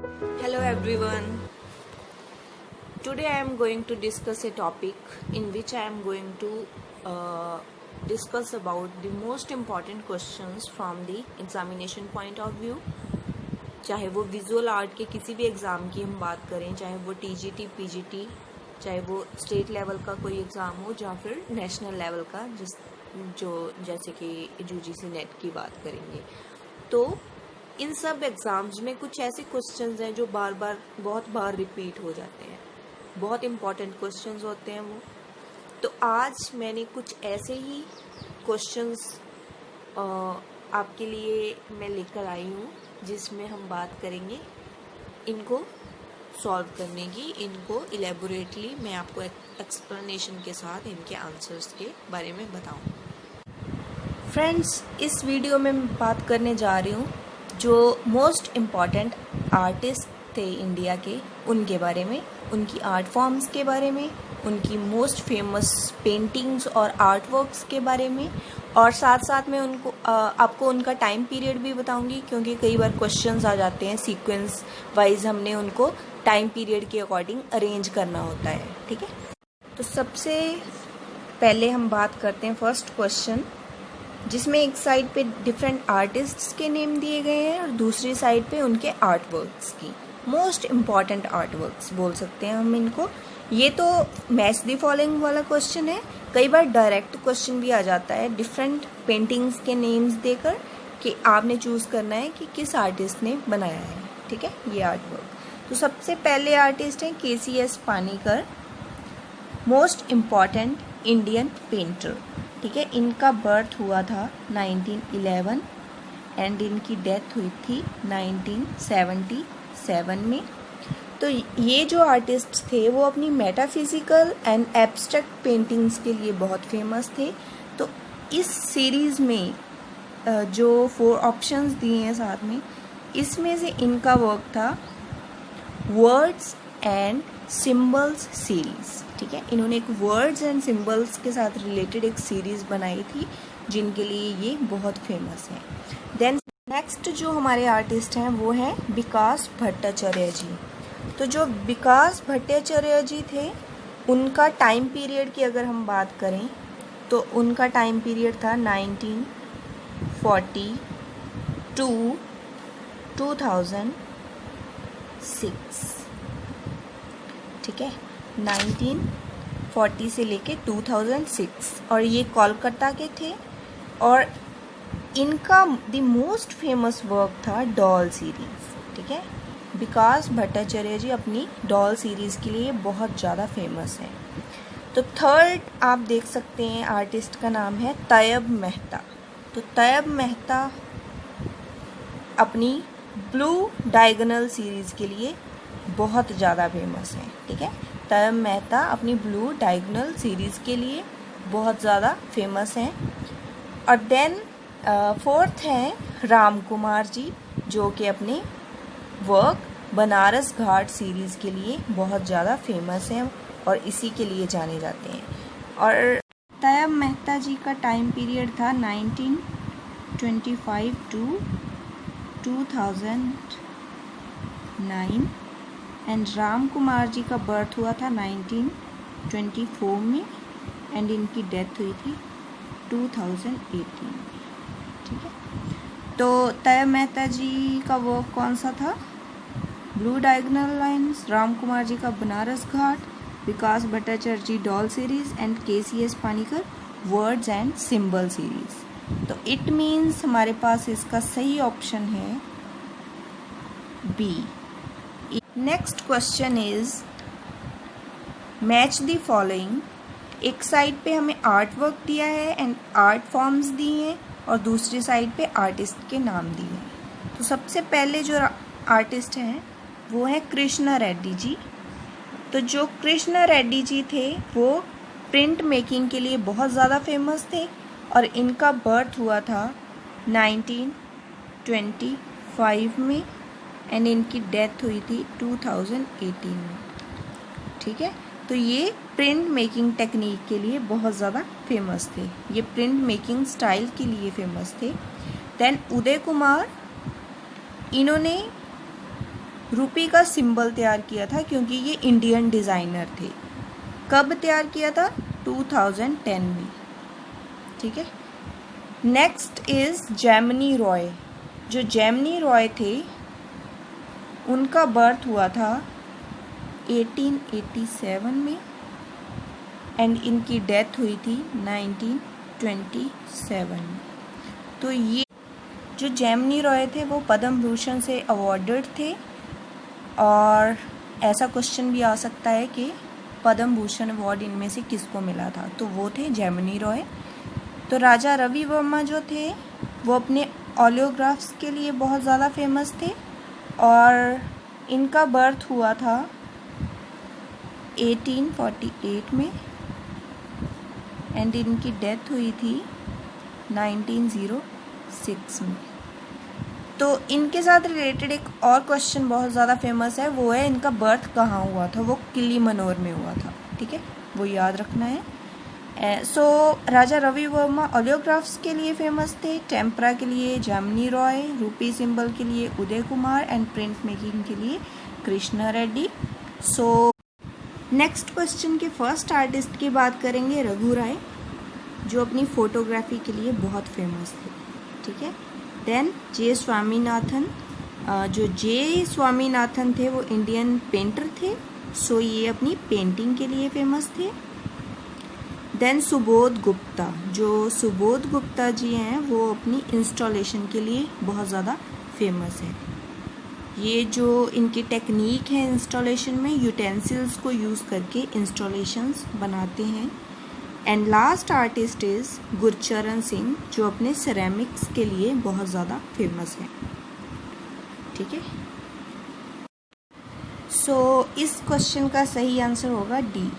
Hello everyone. Today I am going to discuss a topic in which I am going to discuss about the most important questions from the examination point of view. चाहे वो visual art के किसी भी exam की हम बात करें, चाहे वो टीजीटी, पीजीटी, चाहे वो स्टेट लेवल का कोई एग्ज़ाम हो या फिर नेशनल लेवल का, जैसे कि यूजीसी नेट की बात करेंगे, तो इन सब एग्ज़ाम्स में कुछ ऐसे क्वेश्चंस हैं जो बहुत बार रिपीट हो जाते हैं। बहुत इम्पॉर्टेंट क्वेश्चंस होते हैं वो। तो आज मैंने कुछ ऐसे ही क्वेश्चंस आपके लिए मैं लेकर आई हूँ, जिसमें हम बात करेंगे इनको सॉल्व करने की। इनको इलेबोरेटली मैं आपको एक्सप्लेनेशन के साथ इनके आंसर्स के बारे में बताऊँ। फ्रेंड्स, इस वीडियो में मैं बात करने जा रही हूँ जो मोस्ट इम्पॉर्टेंट आर्टिस्ट थे इंडिया के, उनके बारे में, उनकी आर्ट फॉर्म्स के बारे में, उनकी मोस्ट फेमस पेंटिंग्स और आर्ट वर्क्स के बारे में, और साथ साथ में आपको उनका टाइम पीरियड भी बताऊंगी, क्योंकि कई बार क्वेश्चंस आ जाते हैं सीक्वेंस वाइज, हमने उनको टाइम पीरियड के अकॉर्डिंग अरेंज करना होता है। ठीक है, तो सबसे पहले हम बात करते हैं फर्स्ट क्वेश्चन, जिसमें एक साइड पे डिफरेंट आर्टिस्ट्स के नेम दिए गए हैं और दूसरी साइड पे उनके आर्ट वर्क्स की, मोस्ट इम्पॉर्टेंट आर्ट वर्क्स बोल सकते हैं हम इनको। ये तो मैच द फॉलोइंग वाला क्वेश्चन है। कई बार डायरेक्ट क्वेश्चन भी आ जाता है डिफरेंट पेंटिंग्स के नेम्स देकर, कि आपने चूज करना है कि किस आर्टिस्ट ने बनाया है। ठीक है, ये आर्ट वर्क। तो सबसे पहले आर्टिस्ट हैं KCS Panikkar, most important Indian painter. ठीक है, इनका बर्थ हुआ था 1911 एंड इनकी डेथ हुई थी 1977 में। तो ये जो आर्टिस्ट थे वो अपनी मेटाफिजिकल एंड एब्स्ट्रैक्ट पेंटिंग्स के लिए बहुत फेमस थे। तो इस सीरीज़ में जो 4 ऑप्शंस दिए हैं साथ में, इसमें से इनका वर्क था वर्ड्स एंड सिंबल्स सीरीज़। ठीक है, इन्होंने एक वर्ड्स एंड सिंबल्स के साथ रिलेटेड एक सीरीज़ बनाई थी, जिनके लिए ये बहुत फेमस है। देन नेक्स्ट जो हमारे आर्टिस्ट हैं वो हैं विकास भट्टाचार्य जी। तो जो विकास भट्टाचार्य जी थे, उनका टाइम पीरियड की अगर हम बात करें तो उनका टाइम पीरियड था 1940 to 2006। ठीक है, 1940 से लेके 2006, और ये कोलकाता के थे। और इनका द मोस्ट फेमस वर्क था डॉल सीरीज़। ठीक है, विकास भट्टाचार्य जी अपनी डॉल सीरीज़ के लिए बहुत ज़्यादा फेमस हैं। तो थर्ड आप देख सकते हैं आर्टिस्ट का नाम है तैयब मेहता। तो तैयब मेहता अपनी ब्लू डायगोनल सीरीज़ के लिए बहुत ज़्यादा फेमस है। ठीक है, तैयब मेहता अपनी ब्लू डायगोनल सीरीज़ के लिए बहुत ज़्यादा फेमस हैं। और देन फोर्थ हैं राम कुमार जी, जो कि अपने वर्क बनारस घाट सीरीज़ के लिए बहुत ज़्यादा फेमस हैं और इसी के लिए जाने जाते हैं। और तैयब मेहता जी का टाइम पीरियड था 1925 to 2009 एंड राम कुमार जी का बर्थ हुआ था 1924 में एंड इनकी डेथ हुई थी 2018 में। ठीक है, तो तैयब मेहता जी का वर्क कौन सा था? Blue diagonal lines, Ram Kumar जी का बनारस घाट, विकास भट्टाचार्य जी doll series and KCS Panikkar words and symbol series. तो इट मीन्स हमारे पास इसका सही ऑप्शन है B. Next question is match the following. एक साइड पे हमें आर्ट वर्क दिया है एंड आर्ट फॉर्म्स दिए हैं और दूसरी साइड पे आर्टिस्ट के नाम दिए हैं। तो सबसे पहले जो आर्टिस्ट हैं वो हैं कृष्णा रेड्डी जी। तो जो कृष्णा रेड्डी जी थे वो प्रिंट मेकिंग के लिए बहुत ज़्यादा फेमस थे और इनका बर्थ हुआ था 1925 में एंड इनकी डेथ हुई थी 2018 में। ठीक है, तो ये प्रिंट मेकिंग टेक्निक के लिए बहुत ज़्यादा फेमस थे, ये प्रिंट मेकिंग स्टाइल के लिए फेमस थे। देन उदय कुमार, इन्होंने रुपी का सिंबल तैयार किया था क्योंकि ये इंडियन डिज़ाइनर थे। कब तैयार किया था? 2010 में। ठीक है। Next is Gemini Roy. जो जेमिनी रॉय थे उनका बर्थ हुआ था 1887 में एंड इनकी डेथ हुई थी 1927 में। तो ये जो जेमिनी रॉय थे वो पद्म भूषण से अवॉर्डेड थे, और ऐसा क्वेश्चन भी आ सकता है कि पद्म भूषण अवार्ड इनमें से किसको मिला था, तो वो थे जेमिनी रॉय। तो राजा रवि वर्मा जो थे वो अपने ऑलियोग्राफ्स के लिए बहुत ज़्यादा फेमस थे, और इनका बर्थ हुआ था 1848 में एंड इनकी डेथ हुई थी 1906 में। तो इनके साथ रिलेटेड एक और क्वेश्चन बहुत ज़्यादा फेमस है, वो है इनका बर्थ कहाँ हुआ था। वो किली मनोर में हुआ था। ठीक है, वो याद रखना है। सो राजा रवि वर्मा ऑलियोग्राफ्स के लिए फेमस थे, टेम्परा के लिए जेमिनी रॉय, रूपी सिंबल के लिए Uday Kumar and print making के लिए Krishna Reddy. So next question के फर्स्ट आर्टिस्ट की बात करेंगे, रघु राय, जो अपनी फोटोग्राफी के लिए बहुत फेमस थे। ठीक है। देन जे स्वामीनाथन। जो जे स्वामीनाथन थे वो इंडियन पेंटर थे, सो ये अपनी पेंटिंग के लिए फेमस थे। देन सुबोध गुप्ता। जो सुबोध गुप्ता जी हैं वो अपनी इंस्टॉलेशन के लिए बहुत ज़्यादा फेमस है। ये जो इनकी टेक्निक है इंस्टॉलेशन में, यूटेंसिल्स को यूज़ करके इंस्टॉलेशंस बनाते हैं। And last artist is Gurcharan Singh, जो अपने सिरेमिक्स के लिए बहुत ज़्यादा फेमस है। ठीक है। सो इस क्वेश्चन का सही आंसर होगा डी।